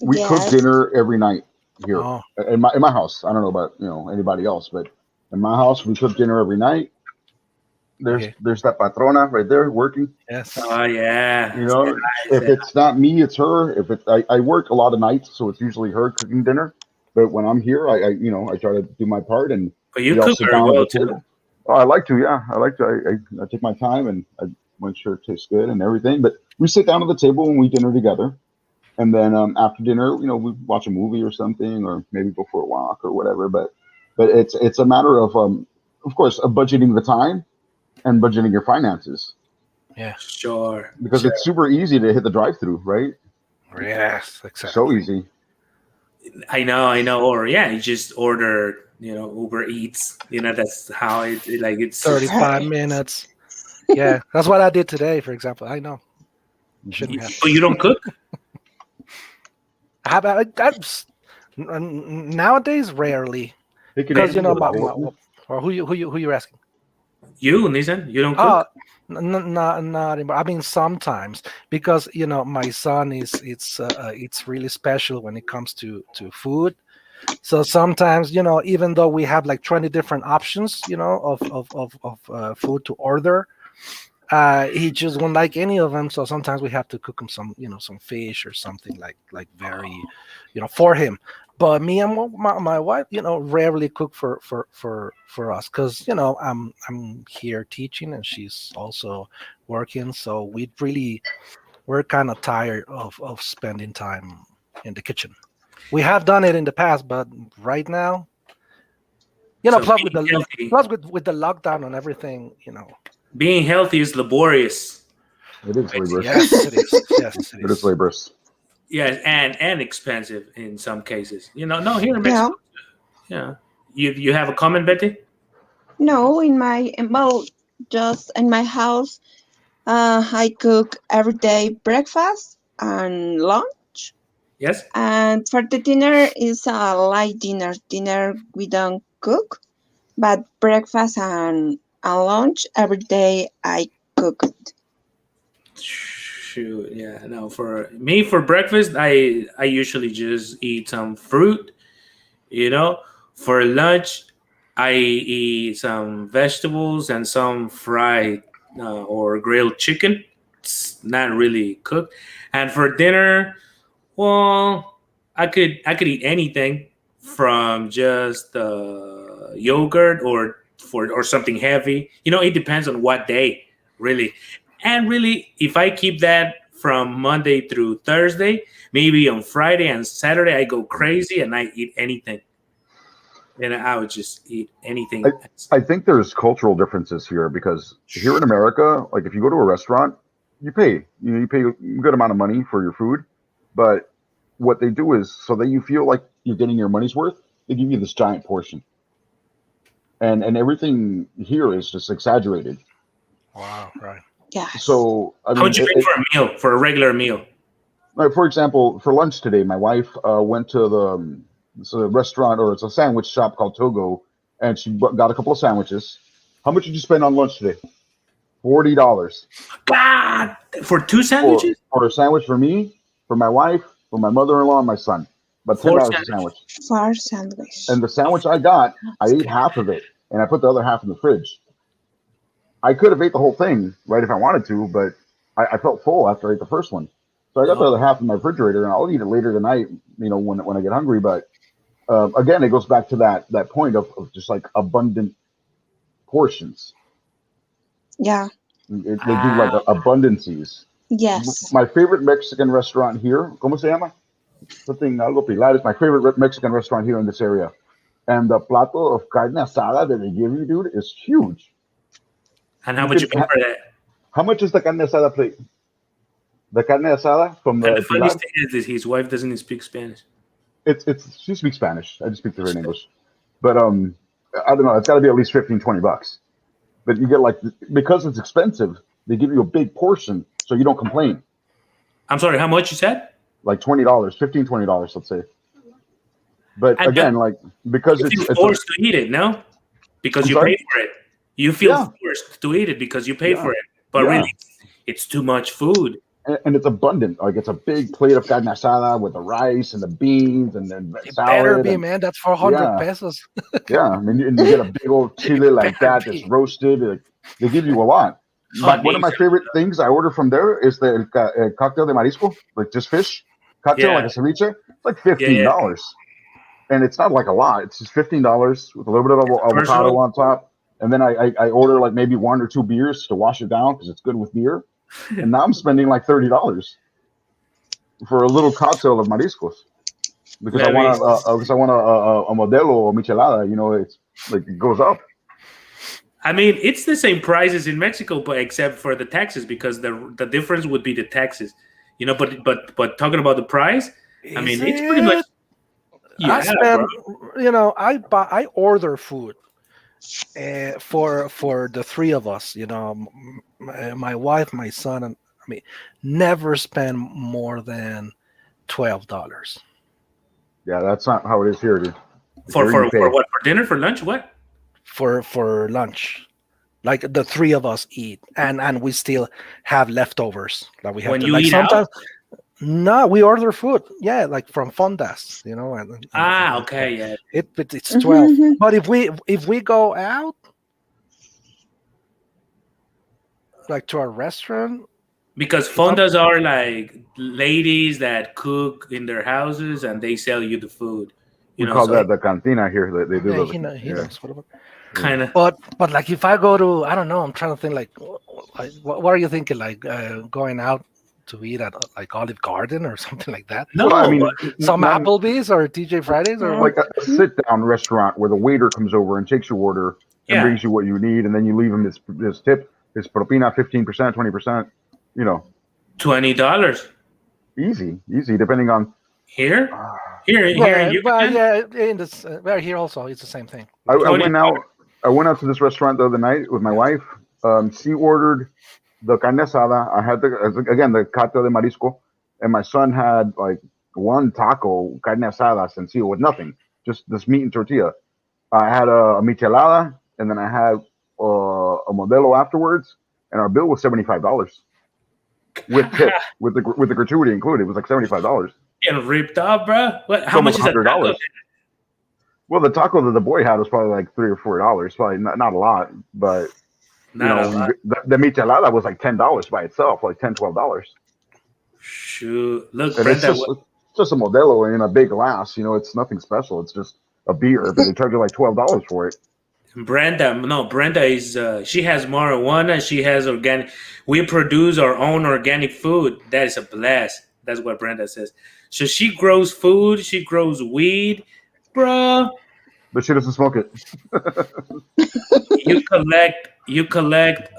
We cook Yes. dinner every night here Oh, in my house. I don't know about anybody else, but in my house we cook dinner every night. Okay. There's that patrona right there working. yes. Oh yeah. You know, if it's not me, it's her. If it's I work a lot of nights, so it's usually her cooking dinner. But when I'm here, I try to do my part, and But you we all cook sit very down at well the too. table. Oh, I like to, yeah. I like to. I take my time and I make sure it tastes good and everything. But we sit down at the table and we eat dinner together, and then after dinner, we watch a movie or something, or maybe go for a walk or whatever. But it's a matter of course, of budgeting the time and budgeting your finances Yeah. Sure. because sure. it's super easy to hit the drive-through, right? Yes. Exactly. So easy. I know. Or yeah, you just order, Uber Eats. That's how it's 35 minutes. Yeah, that's what I did today, for example. I know. Shouldn't have. But you don't cook? Nowadays, rarely, Hey, can because you or who you asking? You, Nissan, you don't Oh, cook? not anymore. I mean, sometimes because my son it's really special when it comes to food. So sometimes even though we have like 20 different options of food to order, he just won't like any of them. So sometimes we have to cook him some fish or something like very for him. But me and my wife, rarely cook for us because I'm here teaching and she's also working. So we're kind of tired of spending time in the kitchen. We have done it in the past, but right now, So plus being with the healthy, with the lockdown and everything, being healthy is laborious. It is laborious. Yes, it is. Yes, It is laborious. Yes, and expensive in some cases. No, here in Yeah. Mexico. Yeah. You have a comment, Betty? No, just in my house, I cook every day breakfast and lunch. Yes. And for the dinner is a light dinner. Dinner we don't cook, but breakfast and lunch every day I cook it. Shoot, yeah. No, for me for breakfast, I usually just eat some fruit. For lunch, I eat some vegetables and some fried or grilled chicken. It's not really cooked. And for dinner, well, I could eat anything from just yogurt or something heavy. It depends on what day, really. And really, if I keep that from Monday through Thursday, maybe on Friday and Saturday I go crazy and I eat anything. And I would just eat anything. I think there's cultural differences here because here in America, like if you go to a restaurant, you pay. You pay a good amount of money for your food, but what they do is so that you feel like you're getting your money's worth, they give you this giant portion, and everything here is just exaggerated. Wow, right. Yes. So I How mean, much you pay for a meal, for a regular meal? like, for example, for lunch today, my wife went to it's a restaurant or it's a sandwich shop called Togo, and she got a couple of sandwiches. How much did you spend on lunch today? $40 God, for two sandwiches? for a sandwich for me, for my wife, for my mother-in-law, and my son. About $10 Four a sandwiches. sandwich. For sandwich. And the sandwich I got, I ate half of it, and I put the other half in the fridge. I could have ate the whole thing, right, if I wanted to, but I felt full after I ate the first one. So I got the other half in my refrigerator, and I'll eat it later tonight, when I get hungry. But again, it goes back to that point of just like abundant portions. Yeah. They do like abundancies. Yes. My favorite Mexican restaurant here, ¿cómo se llama? Something algo Pilar is my favorite Mexican restaurant here in this area. And the plato of carne asada that they give you, dude, is huge. And how much you pay for that? How much is the carne asada plate? The carne asada from And the the funny Pilar? thing is that his wife doesn't speak Spanish. it's she speaks Spanish. I just speak to her in English. But I don't know. It's got to be at least $15-20. But you get like because it's expensive, they give you a big portion, so you don't complain. I'm sorry, how much you said? Like $20, $15-20, let's say. But And again, like because you it's feel forced to eat it, no? Because I'm you sorry? pay for it. You feel Yeah. forced to eat it because you pay Yeah. for it. But Yeah. really, it's too much food. and it's abundant. Like it's a big plate of carne asada with the rice and the beans and then It salad. better be, and, man. That's 400 Yeah. pesos. yeah, I mean, and you get a big old chile like better that that's be. roasted. Like, they give you a lot. But one of my favorite things I order from there is the cocktail de marisco, like just fish cocktail, Yeah. like a ceviche. It's like $15, and it's not like a lot. It's just $15 with a little bit of avocado Personal. on top. And then I order like maybe 1 or 2 beers to wash it down because it's good with beer. And now I'm spending like $30 for a little cocktail of mariscos because I want a modelo or michelada. You know, it's like it goes up. I mean, it's the same prices in Mexico, but except for the taxes, because the difference would be the taxes. You know, but talking about the price, I mean, it's pretty much. Yeah, I spend, I order food for the three of us. You know, my wife, my son, and I mean, never spend more than $12 Yeah, that's not how it is here, dude. for Here you pay. what? For dinner? For lunch? What? for lunch. Like the three of us eat, and we still have leftovers that we have. When to, you like eat out? sometimes, no, we order food. Yeah, like from Fondas, you know. Okay, yeah. It's 12. But if we go out, like to a restaurant, Because fondas are like ladies that cook in their houses and they sell you the food. You We know, call so that the cantina here. They do yeah, those. he knows what about. kind of. But like if I go to, I don't know, I'm trying to think like what are you thinking, like going out to eat at like Olive Garden or something like that? No, Well, I mean, but Some not- Applebee's or TJ Fridays or like a sit-down restaurant where the waiter comes over and takes your order and Yeah. brings you what you need, and then you leave him his tip, his propina, 15%, 20%. You know, $20 easy, depending on. here. Uh, Here yeah, in well, Yucatan? yeah, in this well, here also it's the same thing. I went $20. out. I went out to this restaurant the other night with my wife. She ordered the carne asada. I had the cocktail de marisco, and my son had like one taco carne asada sencillo with nothing, just this meat and tortilla. I had a michelada, and then I had a modelo afterwards, and our bill was $75 with tip, with the gratuity included. It was like $75. Getting ripped off, bro. What? How Almost much is that? $100. Well, the taco that the boy had was probably like $3 or $4. Probably not a lot, but Not a lot. the michelada was like $10 by itself, like $10-12. Shoot, look, And it's Brenda. just a Modelo in a big glass. You know, it's nothing special. It's just a beer, but they charge you like $12 for it. Brenda is she has marijuana. She has organic. We produce our own organic food. That is a blast. That's what Brenda says. So she grows food. She grows weed, bro. But she doesn't smoke it. You collect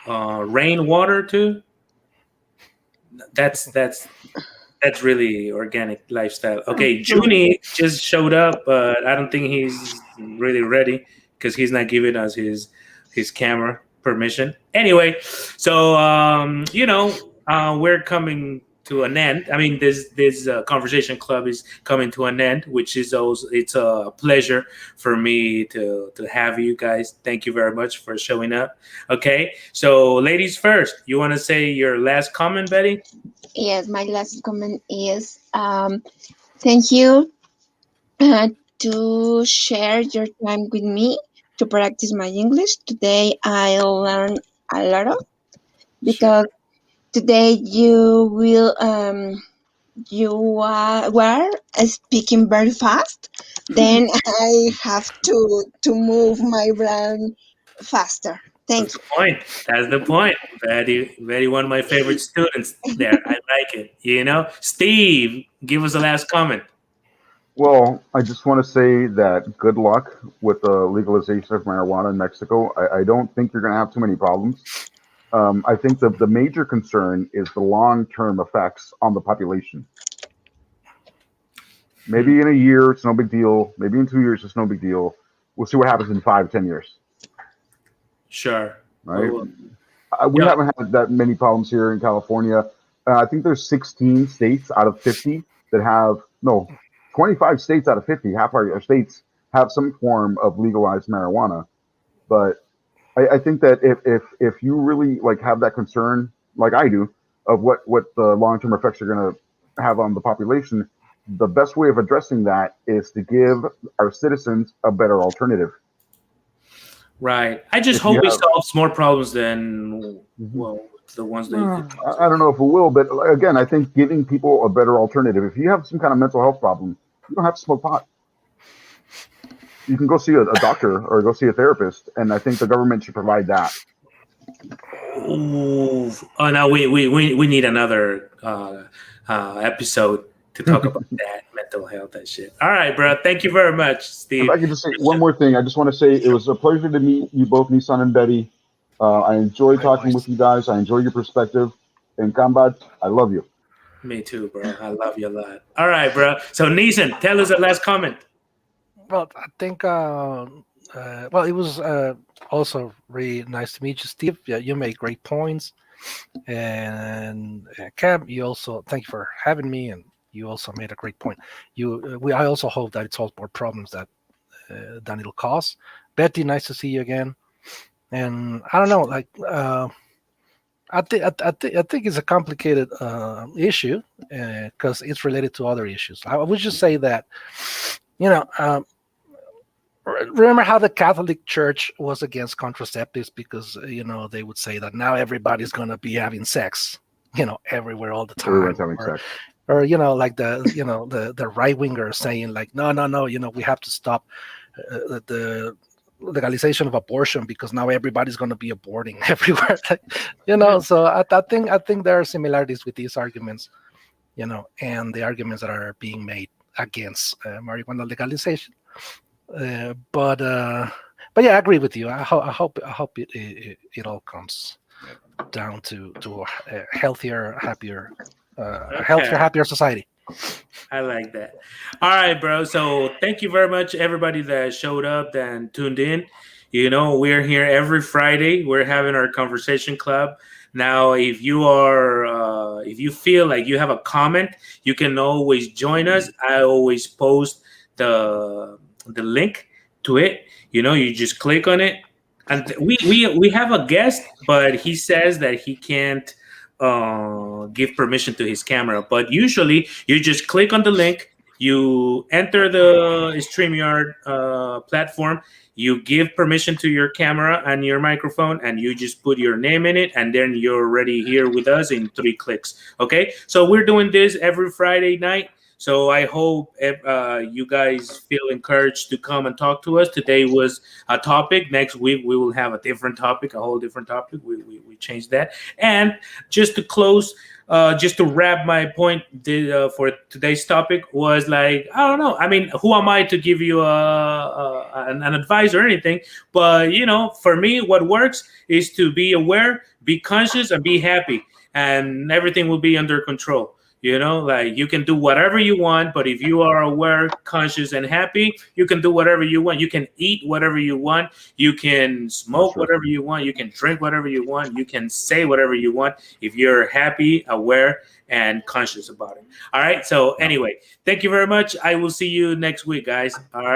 rainwater too. That's really organic lifestyle. Okay, Junie just showed up, but I don't think he's really ready because he's not giving us his camera permission. Anyway, so we're coming to an end. I mean, this conversation club is coming to an end, which is also it's a pleasure for me to have you guys. Thank you very much for showing up. Okay, so ladies first. You want to say your last comment, Betty? Yes, my last comment is thank you to share your time with me to practice my English. Today I learned a lot of because today you were speaking very fast. Then I have to move my brain faster. Thank you. That's the point. Very one of my favorite students there. I like it. You know, Steve, give us the last comment. Well, I just want to say that good luck with the legalization of marijuana in Mexico. I don't think you're going to have too many problems. I think the major concern is the long-term effects on the population. Maybe in a year, it's no big deal. Maybe in 2 years, it's no big deal. We'll see what happens in 5, 10 years. Sure. Right? Well, We yeah. haven't had that many problems here in California. I think there's 16 states out of 50 that have, no, 25 states out of 50, half our states have some form of legalized marijuana. But I think that if you really like have that concern, like I do, of what the long-term effects are going to have on the population, the best way of addressing that is to give our citizens a better alternative. Right. I just If you hope it have- solves more problems than well the ones that. I don't know if it will, but again, I think giving people a better alternative. If you have some kind of mental health problem, you don't have to smoke pot. You can go see a doctor or go see a therapist, and I think the government should provide that. Ooh. Oh no, we need another episode to talk about that mental health and shit. All right, bro. Thank you very much, Steve. If I could just say one more thing, I just want to say it was a pleasure to meet you both, Nissan and Betty. I enjoy talking with you guys. I enjoy your perspective. And Kambat, I love you. Me too, bro. I love you a lot. All right, bro. So Neeson, tell us the last comment. Well, I think well, it was also really nice to meet you, Steve. Yeah, you made great points, and Cam, you also thank you for having me, and you also made a great point. I also hope that it solves more problems than it'll cause. Betty, nice to see you again. And I don't know, like I think it's a complicated issue because it's related to other issues. I would just say that, you know. Remember how the Catholic Church was against contraceptives because they would say that now everybody's gonna be having sex, everywhere all the time. Everyone's having sex. Or like the right wingers saying like no, we have to stop the legalization of abortion because now everybody's gonna be aborting everywhere. So I think there are similarities with these arguments, and the arguments that are being made against marijuana legalization. But yeah, I agree with you. I hope it all comes down to a healthier, happier, happier society. I like that. All right, bro. So thank you very much, everybody that showed up and tuned in. We're here every Friday. We're having our conversation club. Now, if you feel like you have a comment, you can always join us. I always post the link to it. You just click on it, and we have a guest, but he says that he can't give permission to his camera. But usually, you just click on the link, you enter the StreamYard platform, you give permission to your camera and your microphone, and you just put your name in it, and then you're already here with us in 3 clicks. Okay, so we're doing this every Friday night. So I hope you guys feel encouraged to come and talk to us. Today was a topic. Next week, we will have a different topic, a whole different topic. We changed that. And just to close, just to wrap my point for today's topic was like, I don't know. I mean, who am I to give you an advice or anything? But, for me, what works is to be aware, be conscious, and be happy. And everything will be under control. Like you can do whatever you want, but if you are aware, conscious, and happy, you can do whatever you want. You can eat whatever you want. You can smoke whatever you want. You can drink whatever you want. You can say whatever you want if you're happy, aware, and conscious about it. All right. So anyway, thank you very much. I will see you next week, guys. All right.